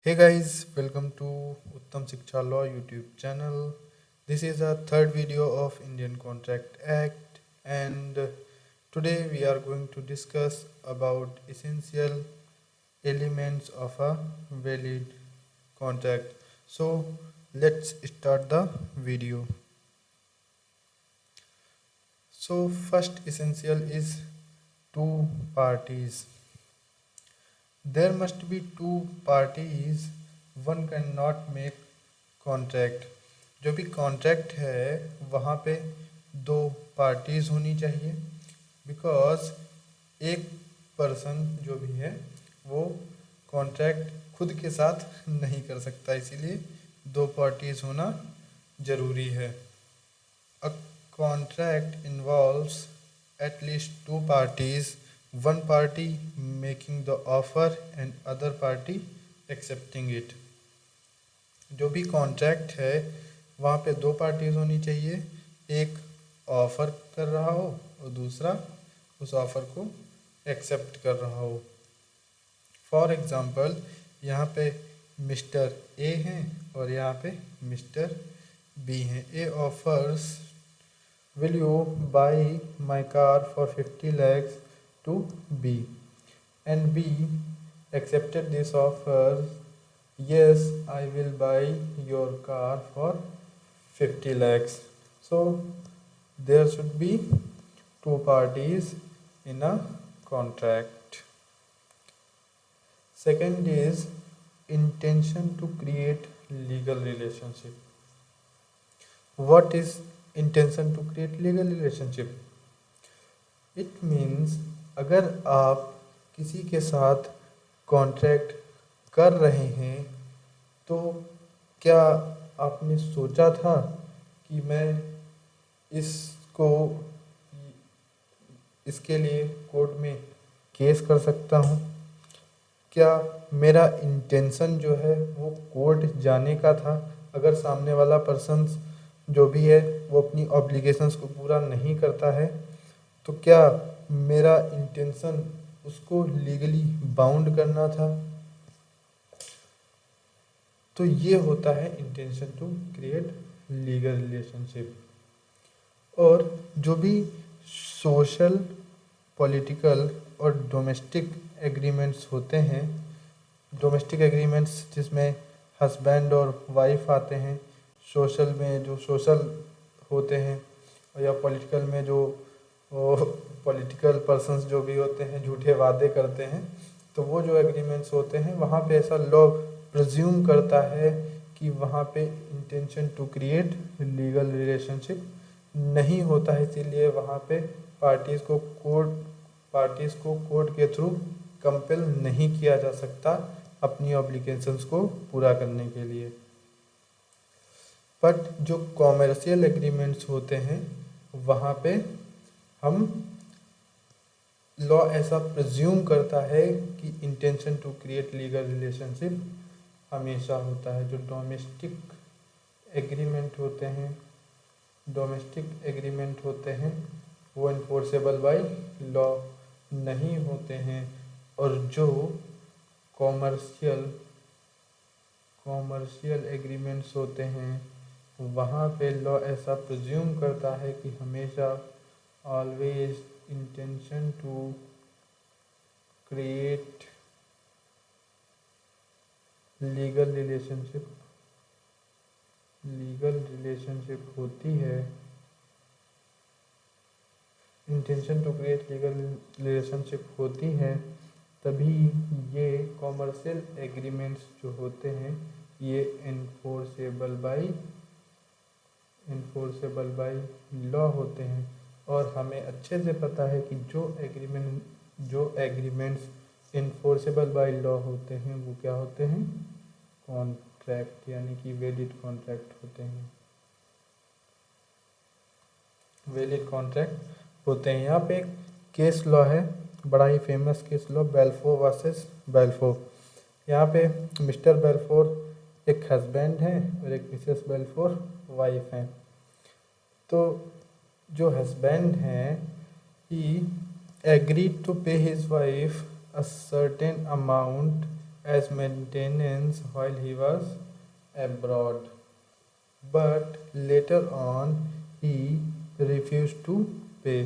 Hey guys, welcome to Uttam Shiksha Law YouTube channel. This is our third video of Indian Contract Act and today we are going to discuss about essential elements of a valid contract. So let's start the video. So first essential is two parties. There must be two parties, one can not make contract. जो भी contract है वहाँ पे दो parties होनी चाहिए, because एक person जो भी है वो कॉन्ट्रैक्ट खुद के साथ नहीं कर सकता, इसीलिए दो पार्टीज होना ज़रूरी है। A contract involves at least two parties, one party making the offer and other party accepting it। जो भी कॉन्ट्रैक्ट है वहाँ पे दो पार्टीज होनी चाहिए, एक ऑफर कर रहा हो और दूसरा उस ऑफर को एक्सेप्ट कर रहा हो। फॉर एग्ज़ाम्पल यहाँ पे मिस्टर ए हैं और यहाँ पे मिस्टर बी हैं। ए offers will you buy my car for 50 lakhs to B, and B accepted this offer, yes I will buy your car for 50 lakhs। So there should be two parties in a contract। Second is intention to create legal relationship। What is intention to create legal relationship? It means अगर आप किसी के साथ contract कर रहे हैं तो क्या आपने सोचा था कि मैं इसको इसके लिए कोर्ट में केस कर सकता हूँ? क्या मेरा इंटेंशन जो है वो कोर्ट जाने का था? अगर सामने वाला पर्सन जो भी है वो अपनी ऑब्लिगेशंस को पूरा नहीं करता है तो क्या मेरा इंटेंशन उसको लीगली बाउंड करना था? तो ये होता है intention to create legal relationship. और जो भी सोशल, पॉलिटिकल और डोमेस्टिक एग्रीमेंट्स होते हैं, डोमेस्टिक एग्रीमेंट्स जिसमें हस्बैंड और वाइफ आते हैं, सोशल में जो सोशल होते हैं, या पॉलिटिकल में जो पॉलिटिकल पर्सन्स जो भी होते हैं झूठे वादे करते हैं, तो वो जो एग्रीमेंट्स होते हैं वहाँ पे ऐसा लॉ प्रिज्यूम करता है कि वहाँ पे intention to create legal relationship नहीं होता है, इसीलिए वहाँ पे पार्टीज़ को कोर्ट के थ्रू कंपेल नहीं किया जा सकता अपनी ऑब्लिगेशंस को पूरा करने के लिए। बट जो कॉमर्शियल एग्रीमेंट्स होते हैं वहाँ पे हम लॉ ऐसा प्रिज्यूम करता है कि इंटेंशन टू क्रिएट लीगल रिलेशनशिप हमेशा होता है। जो डोमेस्टिक एग्रीमेंट होते हैं वो इन्फोर्सेबल बाय लॉ नहीं होते हैं, और जो कॉमर्शियल एग्रीमेंट्स होते हैं वहाँ पे लॉ ऐसा प्रिज्यूम करता है कि हमेशा always intention to create legal relationship होती है। Intention to create legal relationship होती है तभी ये कॉमर्शियल एग्रीमेंट्स जो होते हैं ये इन्फोर्सेबल बाय लॉ होते हैं। और हमें अच्छे से पता है कि जो एग्रीमेंट्स इन्फोर्सेबल बाय लॉ होते हैं वो क्या होते हैं? कॉन्ट्रैक्ट, यानी कि वैलिड कॉन्ट्रैक्ट होते हैं। यहाँ पे एक केस लॉ है, बड़ा ही famous case law, Balfour versus Balfour. यहाँ पे मिस्टर बेल्फोर एक हस्बैंड है और एक मिसेस बेल्फोर वाइफ हैं। तो जो हस्बैंड हैं ही एग्रीड टू पे his wife a certain amount as maintenance while he was abroad, but later on he refused to pay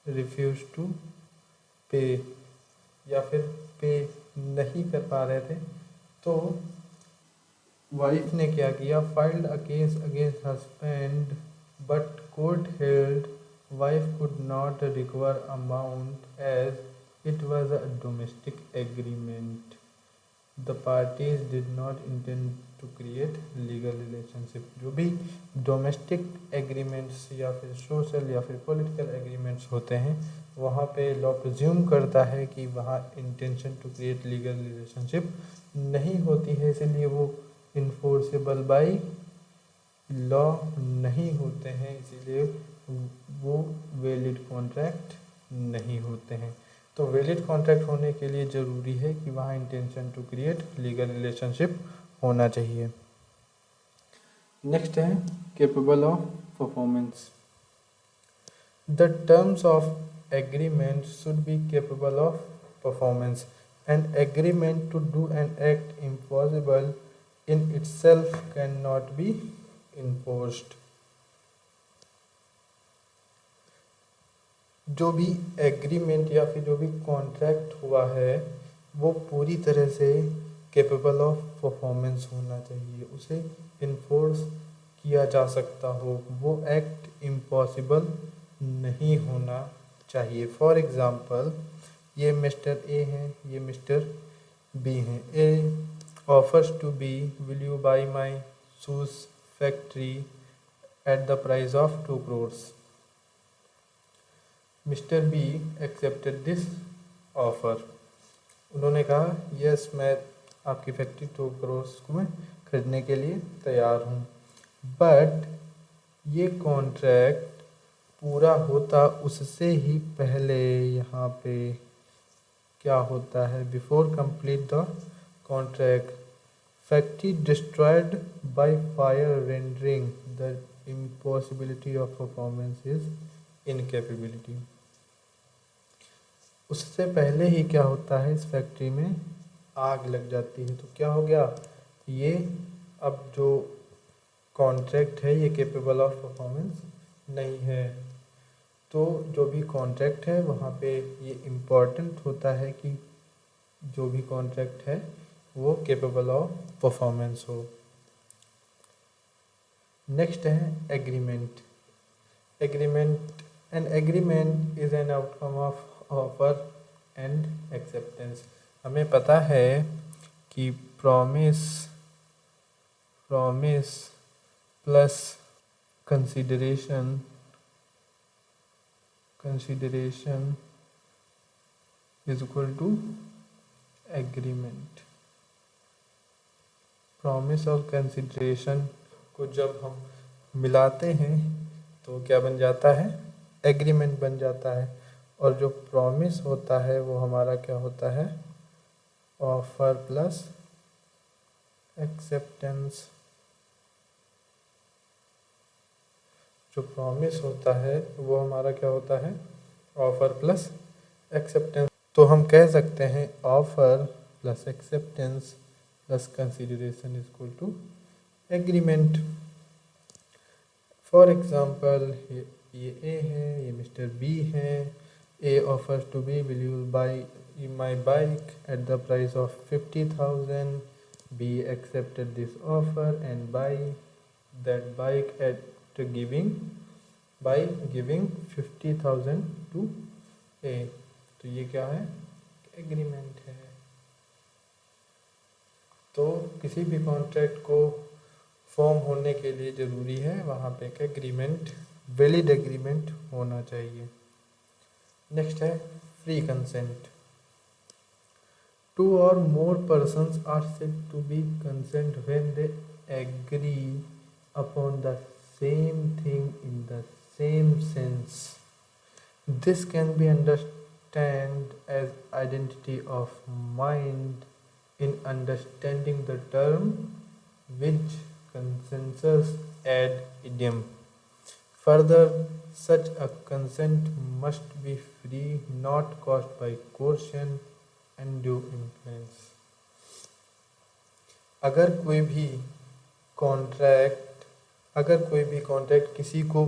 refused to pay या फिर पे नहीं कर पा रहे थे, तो वाइफ ने क्या किया, filed a case against husband but court held wife could not recover amount as it was a domestic agreement, the parties did not intend to create legal relationship. जो भी डोमेस्टिक एग्रीमेंट्स या फिर social या फिर political agreements होते हैं, वहाँ पे लॉ प्रिज्यूम करता है कि वहाँ intention to create legal relationship नहीं होती है, इसीलिए वो इन्फोर्सेबल बाय लॉ नहीं होते हैं, इसीलिए वो वैलिड कॉन्ट्रैक्ट नहीं होते हैं। तो वैलिड कॉन्ट्रैक्ट होने के लिए ज़रूरी है कि वहाँ intention to create legal relationship होना चाहिए। नेक्स्ट है capable of performance. The terms of agreement should be capable of performance. An agreement to do an act impossible in itself cannot be enforced। जो भी एग्रीमेंट या फिर जो भी contract हुआ है वो पूरी तरह से कैपेबल ऑफ परफॉर्मेंस होना चाहिए, उसे इन्फोर्स किया जा सकता हो, वो एक्ट इम्पॉसिबल नहीं होना चाहिए। फॉर एग्ज़ाम्पल, ये मिस्टर ए हैं, ये मिस्टर बी हैं। ए offers to be, will you buy my shoes factory at the price of 2 crores? Mr. B accepted this offer। उन्होंने कहा यस, मैं आपकी फैक्ट्री 2 करोड़ को मैं खरीदने के लिए तैयार हूँ। बट ये कॉन्ट्रैक्ट पूरा होता उससे ही पहले यहाँ पे क्या होता है, before complete the contract, factory destroyed by fire, rendering the impossibility of performance is incapability। उससे पहले ही क्या होता है, इस फैक्ट्री में आग लग जाती है, तो क्या हो गया, ये अब जो कॉन्ट्रैक्ट है ये केपेबल ऑफ परफॉर्मेंस नहीं है। तो जो भी कॉन्ट्रैक्ट है वहाँ पे ये इम्पॉर्टेंट होता है कि जो भी कॉन्ट्रैक्ट है वो केपेबल ऑफ परफॉर्मेंस हो। नेक्स्ट है agreement. Agreement, an agreement is an outcome of offer and acceptance. हमें पता है कि promise plus consideration is equal to agreement. Promise और कंसिडरेशन को जब हम मिलाते हैं तो क्या बन जाता है, एग्रीमेंट बन जाता है। और जो प्रॉमिस होता है वो हमारा क्या होता है, ऑफर प्लस एक्सेप्टेंस। जो प्रॉमिस होता है वो हमारा क्या होता है, ऑफर प्लस एक्सेप्टेंस। तो हम कह सकते हैं offer plus acceptance plus consideration is equal to agreement. For example, ये ए है, ये मिस्टर बी है। A offers to B, will you buy my bike at the price of 50,000। B accepted this offer and buy that bike at giving 50,000 to A. तो ये क्या है, agreement है। तो किसी भी कॉन्ट्रैक्ट को फॉर्म होने के लिए ज़रूरी है वहाँ पे एक एग्रीमेंट, वैलिड एग्रीमेंट होना चाहिए। नेक्स्ट है free consent. Two or more persons are said to be consent when they agree upon the same thing in the same sense. This can be understand as identity of mind in understanding the term which consensus ad idem. Further, such a consent must be free, not caused by coercion and undue influence. अगर कोई भी contract किसी को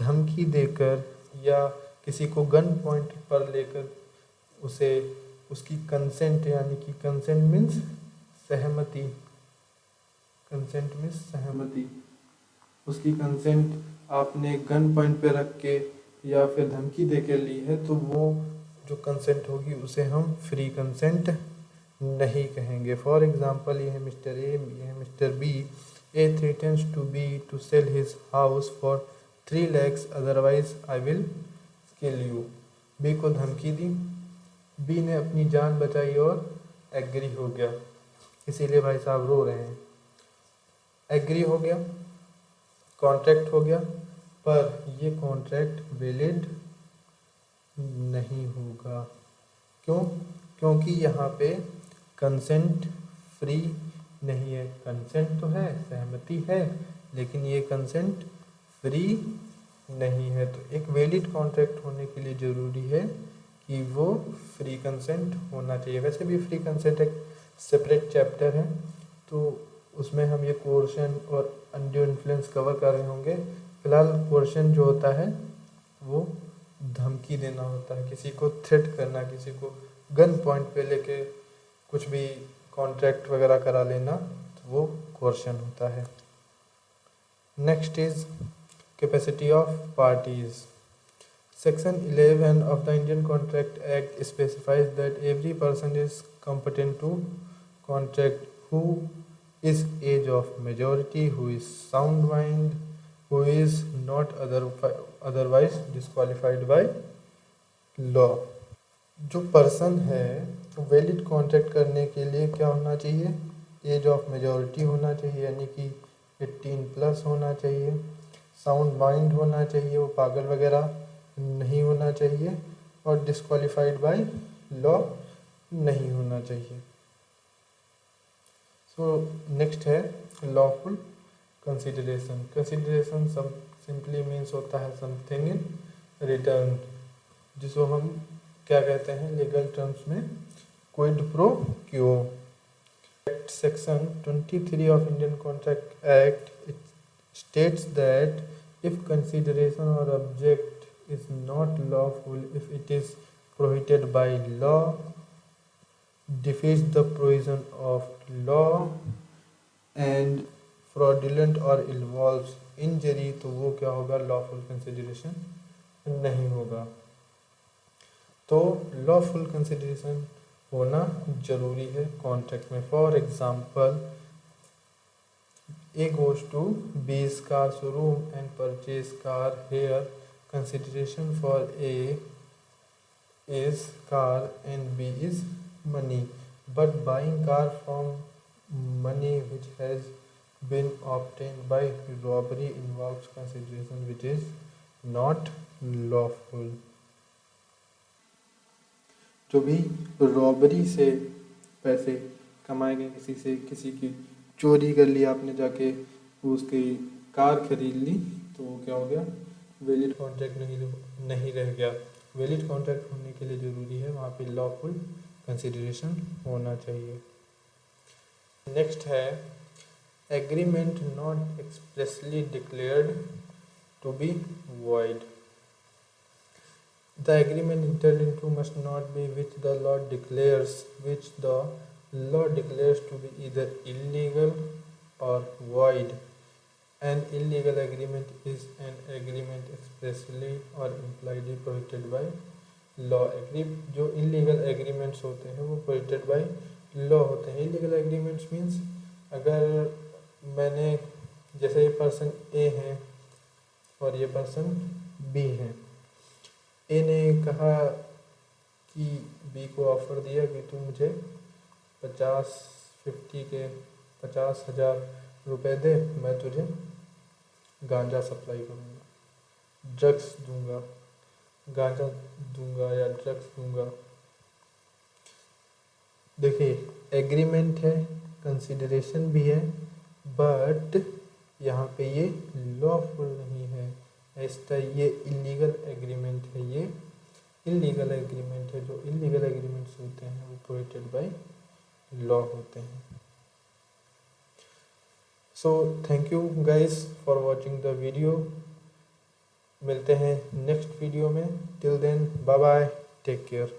धमकी देकर या किसी को गन पॉइंट पर लेकर उसे उसकी कंसेंट, यानी कि कंसेंट मीन्स सहमति, कंसेंट मीन्स सहमति, उसकी कंसेंट आपने गन पॉइंट पे रख के या फिर धमकी दे के ली है, तो वो जो कंसेंट होगी उसे हम फ्री कंसेंट नहीं कहेंगे। फॉर एग्जांपल, ये है मिस्टर ए, ये है mister B. A threatens to B to sell his house for 3 lakhs, otherwise I will kill you. B को धमकी दी, बी ने अपनी जान बचाई और एग्री हो गया, इसीलिए भाई साहब रो रहे हैं। एग्री हो गया, कॉन्ट्रैक्ट हो गया, पर ये कॉन्ट्रैक्ट वैलिड नहीं होगा। क्यों? क्योंकि यहाँ पे कंसेंट फ्री नहीं है। कंसेंट तो है, सहमति है, लेकिन ये कंसेंट फ्री नहीं है। तो एक वैलिड कॉन्ट्रैक्ट होने के लिए ज़रूरी है कि वो फ्री कंसेंट होना चाहिए। वैसे भी फ्री कंसेंट एक सेपरेट चैप्टर है, तो उसमें हम ये कोर्शन और अनड्यू इन्फ्लुएंस कवर कर रहे होंगे। फिलहाल कोर्शन जो होता है वो धमकी देना होता है, किसी को थ्रेट करना, किसी को गन पॉइंट पे लेके कुछ भी कॉन्ट्रैक्ट वगैरह करा लेना, तो वो कोर्शन होता है। Next is capacity of parties. Section 11 of the Indian Contract Act specifies that every person is competent to contract who is age of majority, who is sound mind, who is not otherwise disqualified by law। जो person है valid contract करने के लिए क्या होना चाहिए? As of majority होना चाहिए, यानी कि 18+ होना चाहिए। साउंड माइंड होना चाहिए, वो पागल वगैरह नहीं होना चाहिए, और डिस्क्वालिफाइड बाय लॉ नहीं होना चाहिए। सो नेक्स्ट है lawful consideration. Consideration simply means होता है समथिंग इन रिटर्न, जिसको हम क्या कहते हैं लीगल टर्म्स में क्विड प्रो क्यो। Section 23 of Indian contract act states that if consideration or object is not lawful, if it is prohibited by law, defeats the provision of law and fraudulent or involves injury, तो वो क्या होगा? lawful consideration नहीं होगा। तो lawful consideration होना जरूरी है कॉन्ट्रैक्ट में। For example, A goes to B's car showroom and purchase car here. Consideration for A is car and B is money. But buying car from money which has been obtained by robbery involves consideration which is not lawful। जो भी robbery से पैसे कमाए गए, किसी से किसी की चोरी कर ली आपने, जाके उसकी कार खरीद ली, तो वो क्या हो गया? वैलिड कॉन्ट्रैक्ट नहीं रह गया। वैलिड कॉन्ट्रैक्ट होने के लिए ज़रूरी है वहाँ पे लॉफुल कंसिडरेशन होना चाहिए। नेक्स्ट है agreement not expressly declared to be void. The agreement entered into must not be which the law declares to be either illegal or void। An illegal agreement is an agreement expressly or impliedly prohibited by law। जो illegal agreements होते हैं वो prohibited by law होते हैं। illegal agreements means अगर मैंने, जैसे ये पर्सन A है और ये पर्सन B है, ए ने कहा कि बी को ऑफ़र दिया कि तू मुझे 50,000 रुपए दे, मैं तुझे गांजा सप्लाई करूँगा, ड्रग्स दूंगा, गांजा दूंगा या ड्रग्स दूंगा। देखिए एग्रीमेंट है, कंसिडरेशन भी है, बट यहाँ पे ये लॉफुल नहीं है। इस तरह ये इलीगल एग्रीमेंट है, ये इलीगल एग्रीमेंट है। जो इलीगल एग्रीमेंट्स होते हैं वो प्रोहिबिटेड बाय लॉ होते हैं। So thank you guys for watching the video. मिलते हैं नेक्स्ट वीडियो में। Till then bye bye, take care.